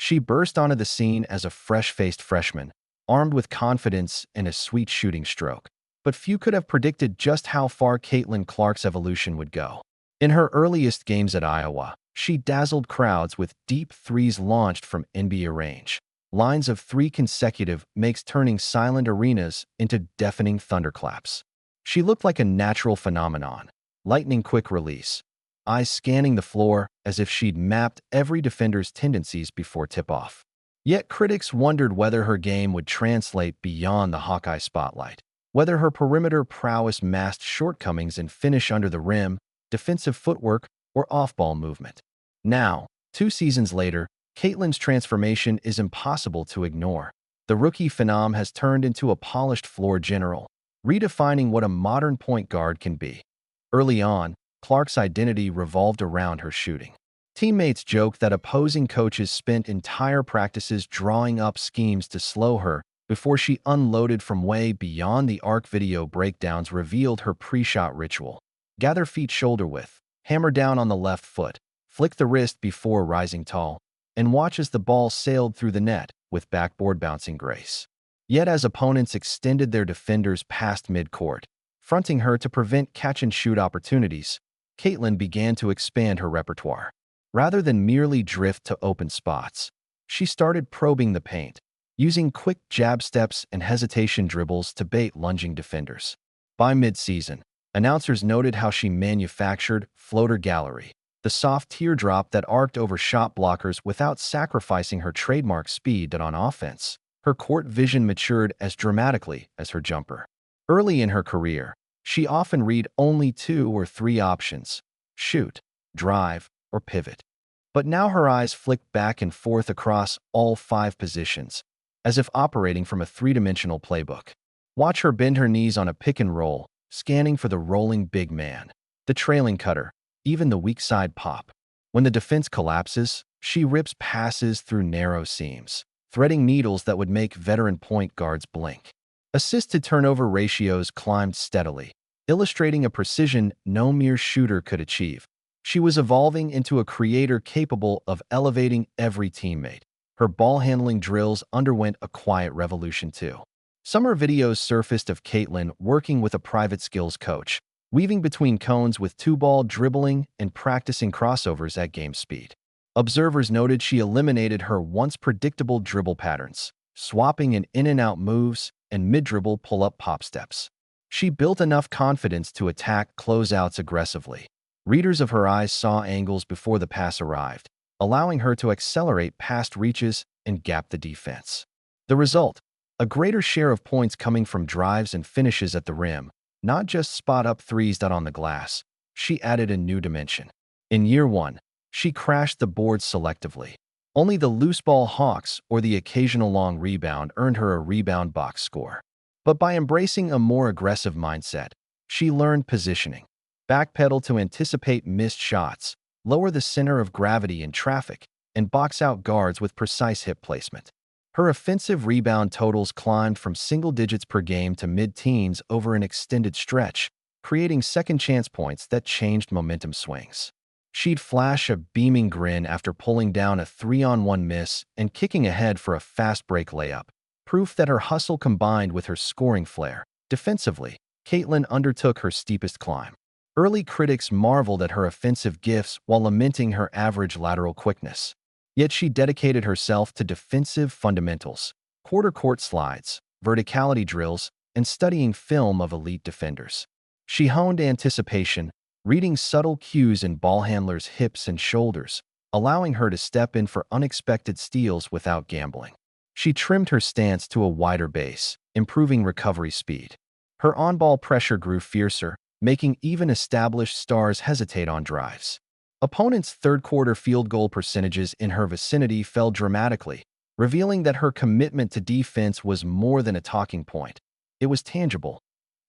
She burst onto the scene as a fresh-faced freshman, armed with confidence and a sweet shooting stroke. But few could have predicted just how far Caitlin Clark's evolution would go. In her earliest games at Iowa, she dazzled crowds with deep threes launched from NBA range. Lines of three consecutive makes turning silent arenas into deafening thunderclaps. She looked like a natural phenomenon, lightning-quick release, eyes scanning the floor as if she'd mapped every defender's tendencies before tip-off. Yet critics wondered whether her game would translate beyond the Hawkeye spotlight, whether her perimeter prowess masked shortcomings in finish under the rim, defensive footwork, or off-ball movement. Now, 2 seasons later, Caitlin's transformation is impossible to ignore. The rookie phenom has turned into a polished floor general, redefining what a modern point guard can be. Early on, Clark's identity revolved around her shooting. Teammates joked that opposing coaches spent entire practices drawing up schemes to slow her before she unloaded from way beyond the arc. Video breakdowns revealed her pre-shot ritual. Gather feet shoulder width, hammer down on the left foot, flick the wrist before rising tall, and watch as the ball sailed through the net with backboard bouncing grace. Yet as opponents extended their defenders past midcourt, fronting her to prevent catch-and-shoot opportunities, Caitlin began to expand her repertoire. Rather than merely drift to open spots, she started probing the paint, using quick jab steps and hesitation dribbles to bait lunging defenders. By mid-season, announcers noted how she manufactured floater gallery, the soft teardrop that arced over shot blockers without sacrificing her trademark speed. That on offense, her court vision matured as dramatically as her jumper. Early in her career, she often read only 2 or 3 options: shoot, drive, or pivot. But now her eyes flicked back and forth across all 5 positions, as if operating from a 3-dimensional playbook. Watch her bend her knees on a pick and roll, scanning for the rolling big man, the trailing cutter, even the weak side pop. When the defense collapses, she rips passes through narrow seams, threading needles that would make veteran point guards blink. Assist-to-turnover ratios climbed steadily, illustrating a precision no mere shooter could achieve. She was evolving into a creator capable of elevating every teammate. Her ball-handling drills underwent a quiet revolution too. Summer videos surfaced of Caitlin working with a private skills coach, weaving between cones with 2-ball dribbling and practicing crossovers at game speed. Observers noted she eliminated her once predictable dribble patterns, swapping in-and-out moves and mid-dribble pull-up pop steps. She built enough confidence to attack closeouts aggressively. Readers of her eyes saw angles before the pass arrived, allowing her to accelerate past reaches and gap the defense. The result? A greater share of points coming from drives and finishes at the rim, not just spot-up threes. On the glass, she added a new dimension. In year 1, she crashed the boards selectively. Only the loose ball hawks or the occasional long rebound earned her a rebound box score. But by embracing a more aggressive mindset, she learned positioning. Backpedal to anticipate missed shots, lower the center of gravity in traffic, and box out guards with precise hip placement. Her offensive rebound totals climbed from single digits per game to mid-teens over an extended stretch, creating second-chance points that changed momentum swings. She'd flash a beaming grin after pulling down a 3-on-1 miss and kicking ahead for a fast-break layup, proof that her hustle combined with her scoring flair. Defensively, Caitlin undertook her steepest climb. Early critics marveled at her offensive gifts while lamenting her average lateral quickness. Yet she dedicated herself to defensive fundamentals, quarter-court slides, verticality drills, and studying film of elite defenders. She honed anticipation, reading subtle cues in ball handlers' hips and shoulders, allowing her to step in for unexpected steals without gambling. She trimmed her stance to a wider base, improving recovery speed. Her on-ball pressure grew fiercer, making even established stars hesitate on drives. Opponents' third-quarter field goal percentages in her vicinity fell dramatically, revealing that her commitment to defense was more than a talking point. It was tangible.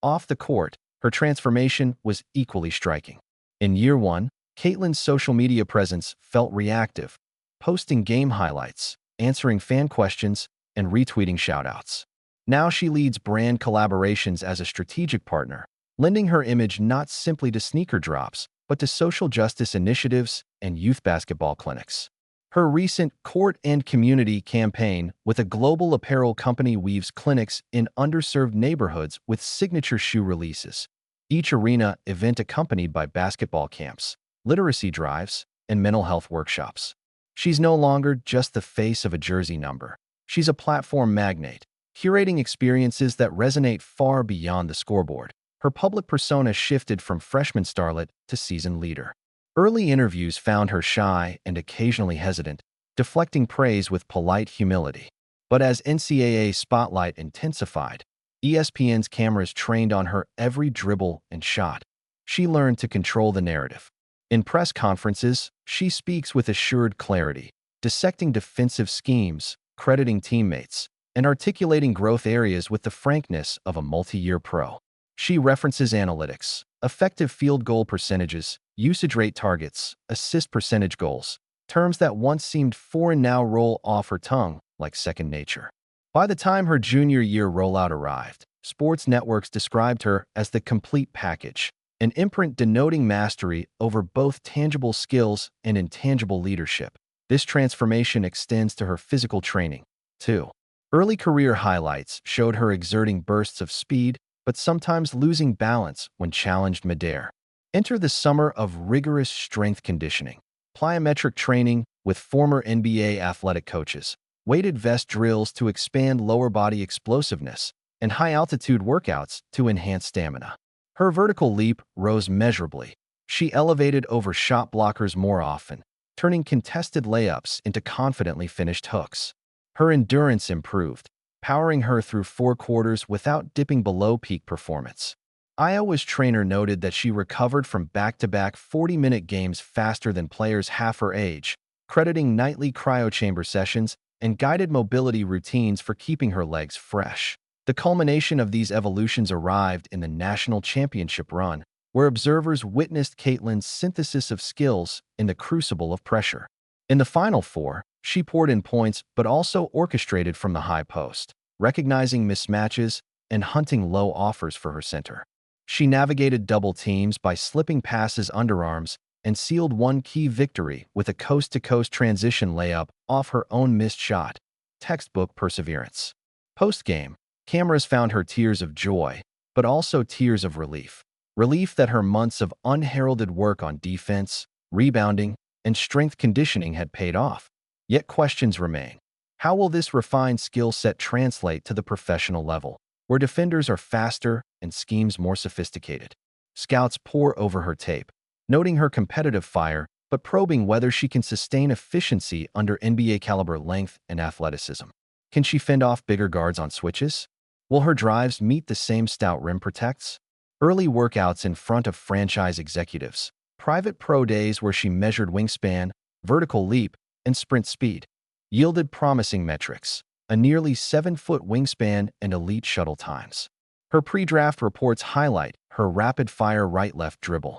Off the court, her transformation was equally striking. In year 1, Caitlin's social media presence felt reactive, posting game highlights, answering fan questions, and retweeting shoutouts. Now she leads brand collaborations as a strategic partner, lending her image not simply to sneaker drops, but to social justice initiatives and youth basketball clinics. Her recent Court and Community campaign with a global apparel company weaves clinics in underserved neighborhoods with signature shoe releases. Each arena event accompanied by basketball camps, literacy drives, and mental health workshops. She's no longer just the face of a jersey number. She's a platform magnate, curating experiences that resonate far beyond the scoreboard. Her public persona shifted from freshman starlet to seasoned leader. Early interviews found her shy and occasionally hesitant, deflecting praise with polite humility. But as NCAA spotlight intensified, ESPN's cameras trained on her every dribble and shot. She learned to control the narrative. In press conferences, she speaks with assured clarity, dissecting defensive schemes, crediting teammates, and articulating growth areas with the frankness of a multi-year pro. She references analytics, effective field goal percentages, usage rate targets, assist percentage goals, terms that once seemed foreign now roll off her tongue like second nature. By the time her junior year rollout arrived, sports networks described her as the complete package, an imprint denoting mastery over both tangible skills and intangible leadership. This transformation extends to her physical training, too. Early career highlights showed her exerting bursts of speed, but sometimes losing balance when challenged midair. Enter the summer of rigorous strength conditioning, plyometric training with former NBA athletic coaches, weighted vest drills to expand lower body explosiveness, and high-altitude workouts to enhance stamina. Her vertical leap rose measurably. She elevated over shot blockers more often, turning contested layups into confidently finished hooks. Her endurance improved, powering her through 4 quarters without dipping below peak performance. Iowa's trainer noted that she recovered from back-to-back 40-minute games faster than players half her age, crediting nightly cryochamber sessions and guided mobility routines for keeping her legs fresh. The culmination of these evolutions arrived in the national championship run, where observers witnessed Caitlin's synthesis of skills in the crucible of pressure. In the Final Four, she poured in points but also orchestrated from the high post, recognizing mismatches and hunting low offers for her center. She navigated double teams by slipping passes underarms and sealed one key victory with a coast-to-coast transition layup off her own missed shot. Textbook perseverance. Post-game, cameras found her tears of joy, but also tears of relief. Relief that her months of unheralded work on defense, rebounding, and strength conditioning had paid off. Yet questions remain. How will this refined skill set translate to the professional level, where defenders are faster and schemes more sophisticated? Scouts pore over her tape, noting her competitive fire, but probing whether she can sustain efficiency under NBA-caliber length and athleticism. Can she fend off bigger guards on switches? Will her drives meet the same stout rim protects? Early workouts in front of franchise executives, private pro days where she measured wingspan, vertical leap, and sprint speed, yielded promising metrics, a nearly 7-foot wingspan and elite shuttle times. Her pre-draft reports highlight her rapid-fire right-left dribble,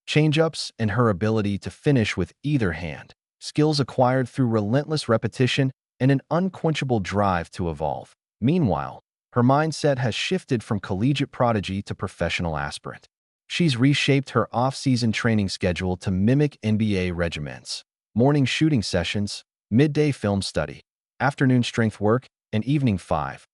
change-ups, and her ability to finish with either hand, skills acquired through relentless repetition and an unquenchable drive to evolve. Meanwhile, her mindset has shifted from collegiate prodigy to professional aspirant. She's reshaped her off-season training schedule to mimic NBA regimens. Morning shooting sessions, midday film study, afternoon strength work, and evening 5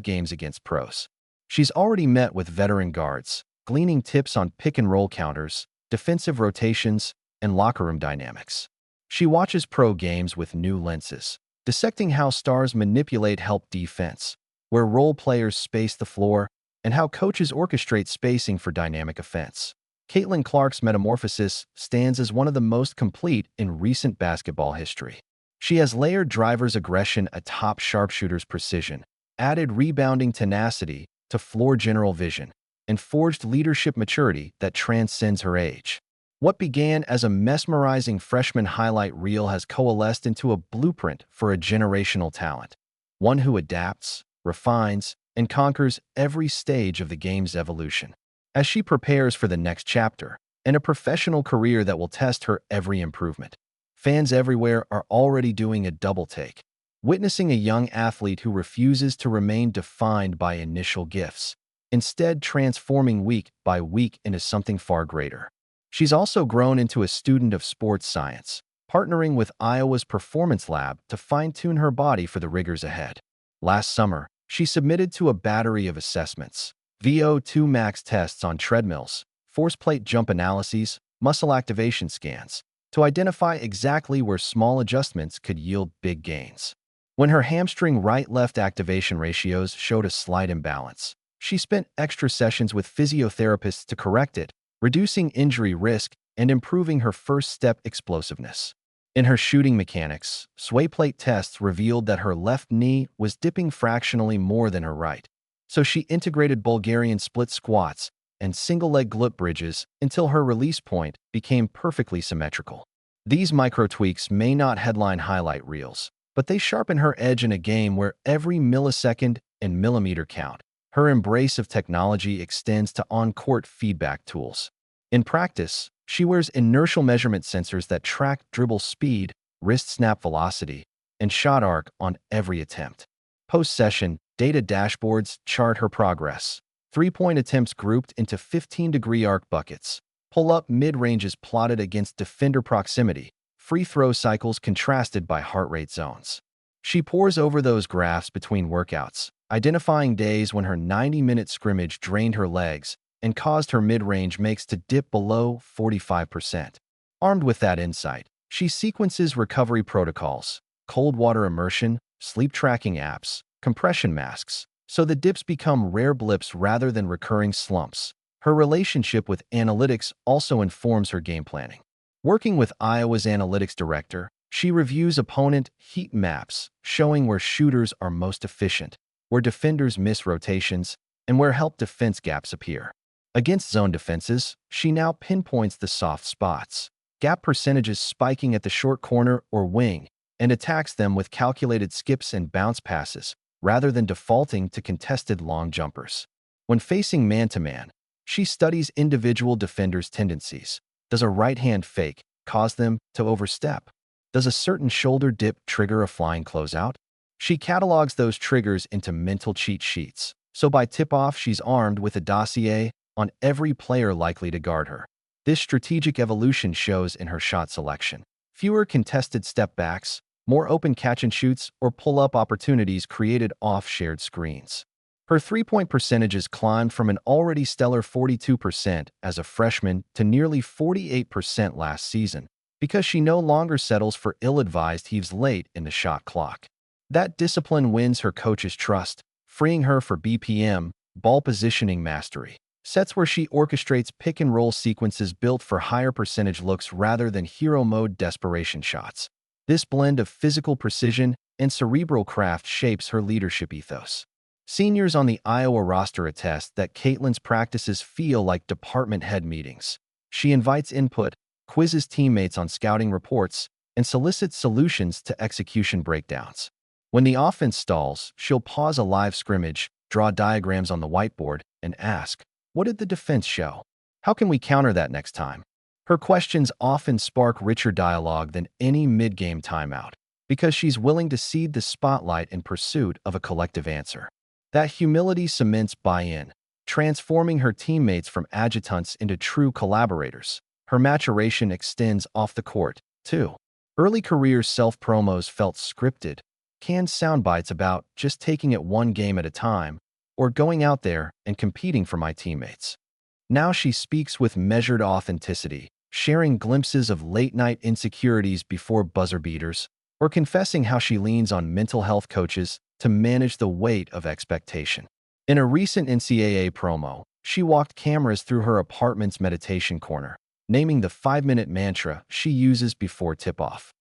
games against pros. She's already met with veteran guards, gleaning tips on pick-and-roll counters, defensive rotations, and locker room dynamics. She watches pro games with new lenses, dissecting how stars manipulate help defense, where role players space the floor, and how coaches orchestrate spacing for dynamic offense. Caitlin Clark's metamorphosis stands as one of the most complete in recent basketball history. She has layered driver's aggression atop sharpshooter's precision, added rebounding tenacity to floor general vision, and forged leadership maturity that transcends her age. What began as a mesmerizing freshman highlight reel has coalesced into a blueprint for a generational talent, one who adapts, refines, and conquers every stage of the game's evolution. As she prepares for the next chapter and a professional career that will test her every improvement, fans everywhere are already doing a double take, witnessing a young athlete who refuses to remain defined by initial gifts, instead transforming week by week into something far greater. She's also grown into a student of sports science, partnering with Iowa's Performance Lab to fine-tune her body for the rigors ahead. Last summer, she submitted to a battery of assessments: VO2 max tests on treadmills, force plate jump analyses, muscle activation scans, to identify exactly where small adjustments could yield big gains. When her hamstring right-left activation ratios showed a slight imbalance, she spent extra sessions with physiotherapists to correct it, reducing injury risk and improving her first-step explosiveness. In her shooting mechanics, sway plate tests revealed that her left knee was dipping fractionally more than her right, so she integrated Bulgarian split squats and single-leg glute bridges until her release point became perfectly symmetrical. These micro-tweaks may not headline highlight reels, but they sharpen her edge in a game where every millisecond and millimeter count. Her embrace of technology extends to on-court feedback tools. In practice, she wears inertial measurement sensors that track dribble speed, wrist snap velocity, and shot arc on every attempt. Post-session, data dashboards chart her progress. Three-point attempts grouped into 15-degree arc buckets, pull-up mid-ranges plotted against defender proximity, free throw cycles contrasted by heart rate zones. She pores over those graphs between workouts, identifying days when her 90-minute scrimmage drained her legs and caused her mid-range makes to dip below 45%. Armed with that insight, she sequences recovery protocols: cold water immersion, sleep tracking apps, compression masks, so the dips become rare blips rather than recurring slumps. Her relationship with analytics also informs her game planning. Working with Iowa's analytics director, she reviews opponent heat maps, showing where shooters are most efficient, where defenders miss rotations, and where help defense gaps appear. Against zone defenses, she now pinpoints the soft spots, gap percentages spiking at the short corner or wing, and attacks them with calculated skips and bounce passes, rather than defaulting to contested long jumpers. When facing man-to-man, she studies individual defenders' tendencies. Does a right-hand fake cause them to overstep? Does a certain shoulder dip trigger a flying closeout? She catalogs those triggers into mental cheat sheets, so by tip-off she's armed with a dossier on every player likely to guard her. This strategic evolution shows in her shot selection. Fewer contested step-backs, more open catch-and-shoots or pull-up opportunities created off shared screens. Her three-point percentages climbed from an already stellar 42% as a freshman to nearly 48% last season, because she no longer settles for ill-advised heaves late in the shot clock. That discipline wins her coach's trust, freeing her for BPM, ball positioning mastery, sets where she orchestrates pick-and-roll sequences built for higher percentage looks rather than hero mode desperation shots. This blend of physical precision and cerebral craft shapes her leadership ethos. Seniors on the Iowa roster attest that Caitlin's practices feel like department head meetings. She invites input, quizzes teammates on scouting reports, and solicits solutions to execution breakdowns. When the offense stalls, she'll pause a live scrimmage, draw diagrams on the whiteboard, and ask, "What did the defense show? How can we counter that next time?" Her questions often spark richer dialogue than any mid-game timeout, because she's willing to cede the spotlight in pursuit of a collective answer. That humility cements buy-in, transforming her teammates from adjutants into true collaborators. Her maturation extends off the court, too. Early career self-promos felt scripted, canned sound bites about just taking it one game at a time, or going out there and competing for my teammates. Now she speaks with measured authenticity, sharing glimpses of late-night insecurities before buzzer beaters, or confessing how she leans on mental health coaches to manage the weight of expectation. In a recent NCAA promo, she walked cameras through her apartment's meditation corner, naming the 5-minute mantra she uses before tip-off: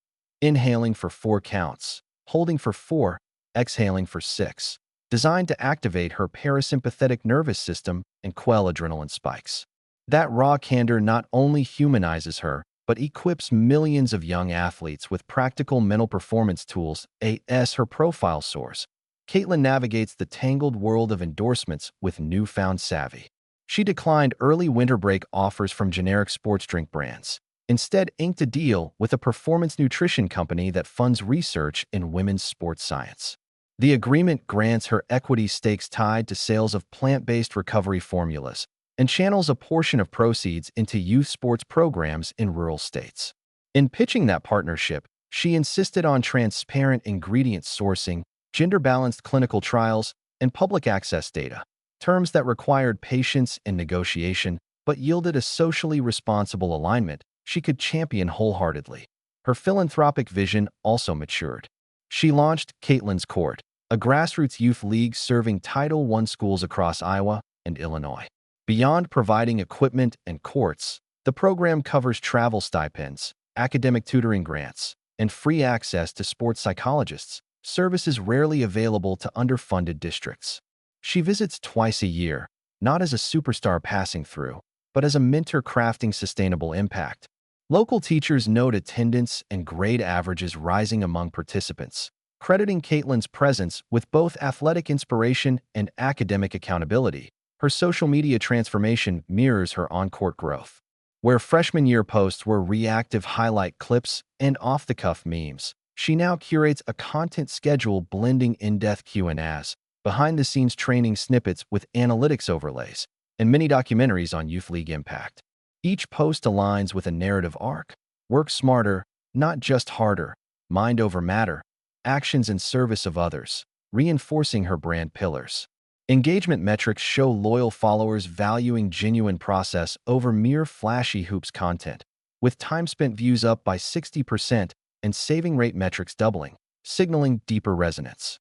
inhaling for 4 counts, holding for 4, exhaling for 6, designed to activate her parasympathetic nervous system and quell adrenaline spikes. That raw candor not only humanizes her, but equips millions of young athletes with practical mental performance tools. As her profile soars, Caitlin navigates the tangled world of endorsements with newfound savvy. She declined early winter break offers from generic sports drink brands, instead inked a deal with a performance nutrition company that funds research in women's sports science. The agreement grants her equity stakes tied to sales of plant-based recovery formulas and channels a portion of proceeds into youth sports programs in rural states. In pitching that partnership, she insisted on transparent ingredient sourcing, gender-balanced clinical trials, and public access data, terms that required patience and negotiation but yielded a socially responsible alignment she could champion wholeheartedly. Her philanthropic vision also matured. She launched Caitlin's Court, a grassroots youth league serving Title I schools across Iowa and Illinois. Beyond providing equipment and courts, the program covers travel stipends, academic tutoring grants, and free access to sports psychologists, services rarely available to underfunded districts. She visits twice a year, not as a superstar passing through, but as a mentor crafting sustainable impact. Local teachers note attendance and grade averages rising among participants, crediting Caitlin's presence with both athletic inspiration and academic accountability. Her social media transformation mirrors her on-court growth. Where freshman year posts were reactive highlight clips and off-the-cuff memes, she now curates a content schedule blending in-depth Q&As, behind-the-scenes training snippets with analytics overlays, and mini documentaries on youth league impact. Each post aligns with a narrative arc: work smarter, not just harder, mind over matter, actions in service of others, reinforcing her brand pillars. Engagement metrics show loyal followers valuing genuine process over mere flashy hoops content, with time spent views up by 60% and saving rate metrics doubling, signaling deeper resonance.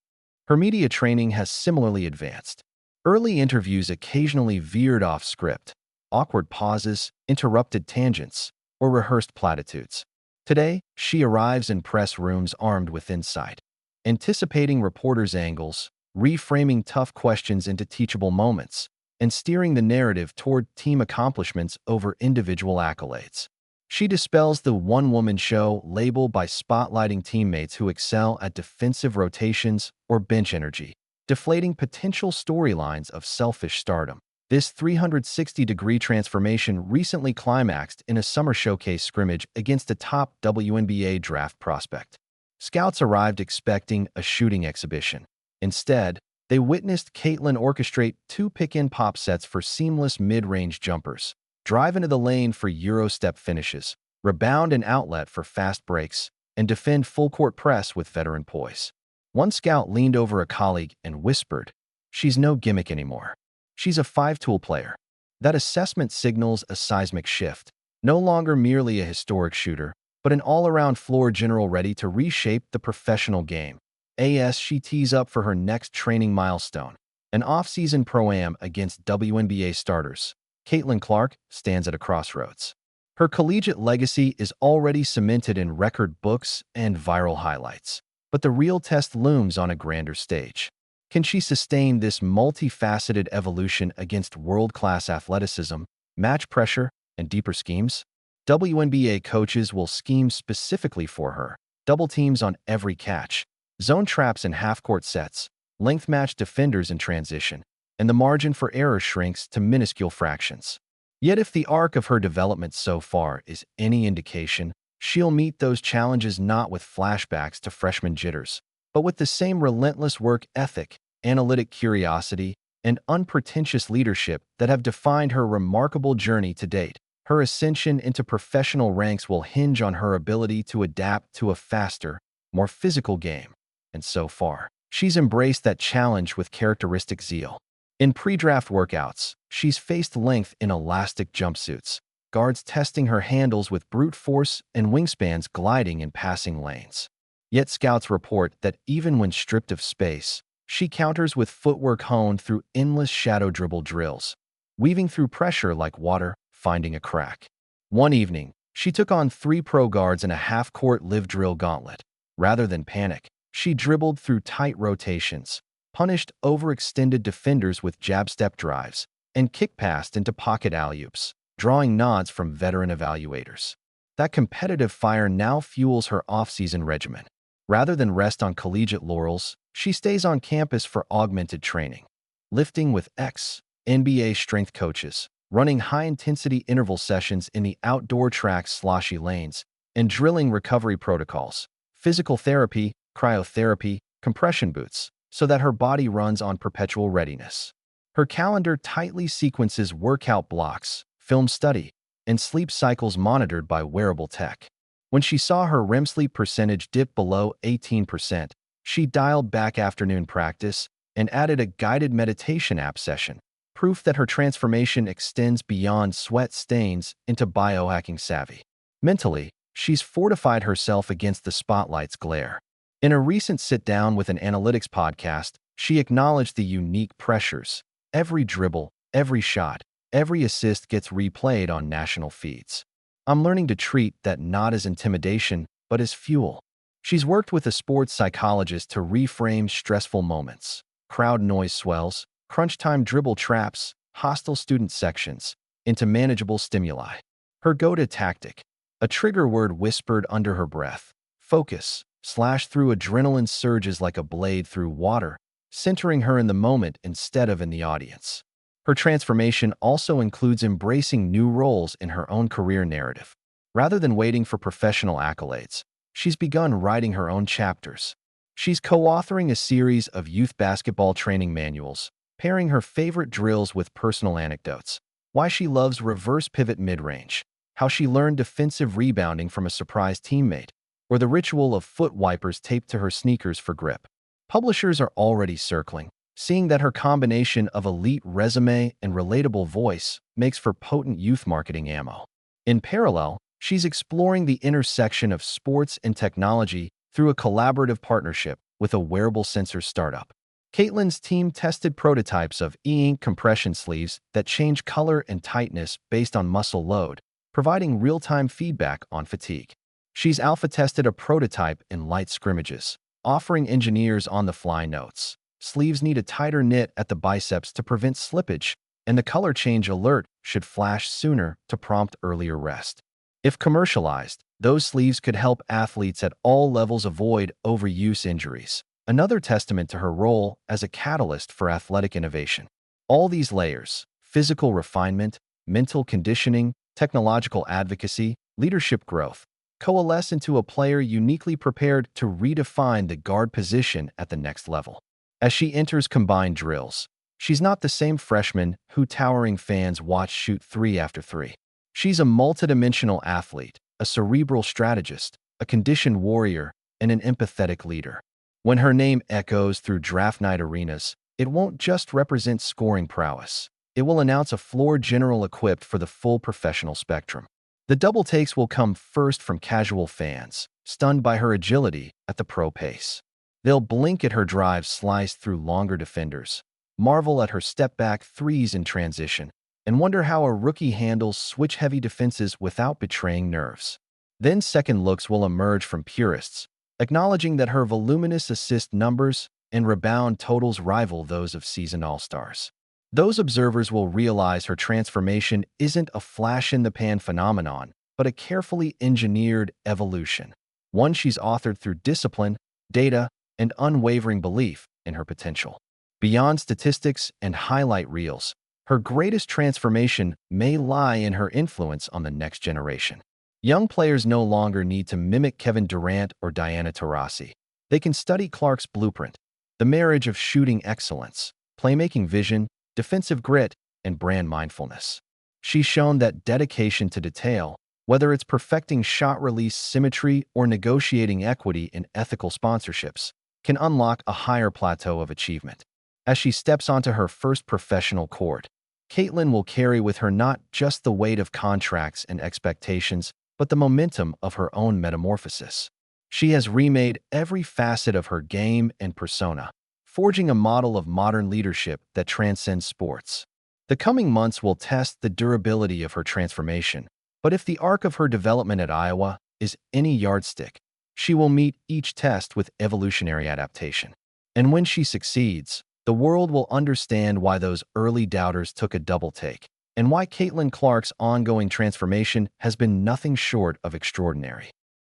Her media training has similarly advanced. Early interviews occasionally veered off script, awkward pauses, interrupted tangents, or rehearsed platitudes. Today, she arrives in press rooms armed with insight, anticipating reporters' angles, reframing tough questions into teachable moments, and steering the narrative toward team accomplishments over individual accolades. She dispels the one-woman show label by spotlighting teammates who excel at defensive rotations or bench energy, deflating potential storylines of selfish stardom. This 360-degree transformation recently climaxed in a summer showcase scrimmage against a top WNBA draft prospect. Scouts arrived expecting a shooting exhibition. Instead, they witnessed Caitlin orchestrate two pick-and pop sets for seamless mid-range jumpers, drive into the lane for Euro-step finishes, rebound and outlet for fast breaks, and defend full-court press with veteran poise. One scout leaned over a colleague and whispered, "She's no gimmick anymore. She's a five-tool player." That assessment signals a seismic shift, no longer merely a historic shooter, but an all-around floor general ready to reshape the professional game. As she tees up for her next training milestone, an off-season pro-am against WNBA starters, Caitlin Clark stands at a crossroads. Her collegiate legacy is already cemented in record books and viral highlights, but the real test looms on a grander stage. Can she sustain this multifaceted evolution against world-class athleticism, match pressure, and deeper schemes? WNBA coaches will scheme specifically for her, double teams on every catch, zone traps in half-court sets, length-match defenders in transition, and the margin for error shrinks to minuscule fractions. Yet if the arc of her development so far is any indication, she'll meet those challenges not with flashbacks to freshman jitters, but with the same relentless work ethic, analytic curiosity, and unpretentious leadership that have defined her remarkable journey to date. Her ascension into professional ranks will hinge on her ability to adapt to a faster, more physical game. And so far, she's embraced that challenge with characteristic zeal. In pre-draft workouts, she's faced length in elastic jumpsuits, guards testing her handles with brute force and wingspans gliding in passing lanes. Yet scouts report that even when stripped of space, she counters with footwork honed through endless shadow dribble drills, weaving through pressure like water, finding a crack. One evening, she took on 3 pro guards in a half-court live drill gauntlet. Rather than panic, she dribbled through tight rotations, punished overextended defenders with jab-step drives, and kick-passed into pocket alley-oops, drawing nods from veteran evaluators. That competitive fire now fuels her off-season regimen. Rather than rest on collegiate laurels, she stays on campus for augmented training, lifting with ex-NBA strength coaches, running high-intensity interval sessions in the outdoor track's sloshy lanes, and drilling recovery protocols, physical therapy, cryotherapy, compression boots, so that her body runs on perpetual readiness. Her calendar tightly sequences workout blocks, film study, and sleep cycles monitored by wearable tech. When she saw her REM sleep percentage dip below 18%, she dialed back afternoon practice and added a guided meditation app session, proof that her transformation extends beyond sweat stains into biohacking savvy. Mentally, she's fortified herself against the spotlight's glare. In a recent sit-down with an analytics podcast, she acknowledged the unique pressures. Every dribble, every shot, every assist gets replayed on national feeds. I'm learning to treat that not as intimidation, but as fuel. She's worked with a sports psychologist to reframe stressful moments. Crowd noise swells, crunch time dribble traps, hostile student sections, into manageable stimuli. Her go-to tactic, a trigger word whispered under her breath. Focus, slash through adrenaline surges like a blade through water, centering her in the moment instead of in the audience. Her transformation also includes embracing new roles in her own career narrative. Rather than waiting for professional accolades, she's begun writing her own chapters. She's co-authoring a series of youth basketball training manuals, pairing her favorite drills with personal anecdotes. Why she loves reverse pivot mid-range, how she learned defensive rebounding from a surprise teammate, or the ritual of foot wipers taped to her sneakers for grip. Publishers are already circling, seeing that her combination of elite resume and relatable voice makes for potent youth marketing ammo. In parallel, she's exploring the intersection of sports and technology through a collaborative partnership with a wearable sensor startup. Caitlin's team tested prototypes of e-ink compression sleeves that change color and tightness based on muscle load, providing real-time feedback on fatigue. She's alpha-tested a prototype in light scrimmages, offering engineers on-the-fly notes. Sleeves need a tighter knit at the biceps to prevent slippage, and the color change alert should flash sooner to prompt earlier rest. If commercialized, those sleeves could help athletes at all levels avoid overuse injuries, another testament to her role as a catalyst for athletic innovation. All these layers, physical refinement, mental conditioning, technological advocacy, leadership growth, coalesce into a player uniquely prepared to redefine the guard position at the next level. As she enters combined drills, she's not the same freshman who towering fans watch shoot 3 after 3. She's a multidimensional athlete, a cerebral strategist, a conditioned warrior, and an empathetic leader. When her name echoes through draft night arenas, it won't just represent scoring prowess. It will announce a floor general equipped for the full professional spectrum. The double takes will come first from casual fans, stunned by her agility at the pro pace. They'll blink at her drive sliced through longer defenders, marvel at her step-back threes in transition, and wonder how a rookie handles switch-heavy defenses without betraying nerves. Then second looks will emerge from purists, acknowledging that her voluminous assist numbers and rebound totals rival those of seasoned all-stars. Those observers will realize her transformation isn't a flash-in-the-pan phenomenon, but a carefully engineered evolution, one she's authored through discipline, data, and unwavering belief in her potential. Beyond statistics and highlight reels, her greatest transformation may lie in her influence on the next generation. Young players no longer need to mimic Kevin Durant or Diana Taurasi. They can study Clark's blueprint, the marriage of shooting excellence, playmaking vision, defensive grit, and brand mindfulness. She's shown that dedication to detail, whether it's perfecting shot release symmetry or negotiating equity in ethical sponsorships, can unlock a higher plateau of achievement. As she steps onto her first professional court, Caitlin will carry with her not just the weight of contracts and expectations, but the momentum of her own metamorphosis. She has remade every facet of her game and persona, forging a model of modern leadership that transcends sports. The coming months will test the durability of her transformation, but if the arc of her development at Iowa is any yardstick, she will meet each test with evolutionary adaptation. And when she succeeds, the world will understand why those early doubters took a double take, and why Caitlin Clark's ongoing transformation has been nothing short of extraordinary.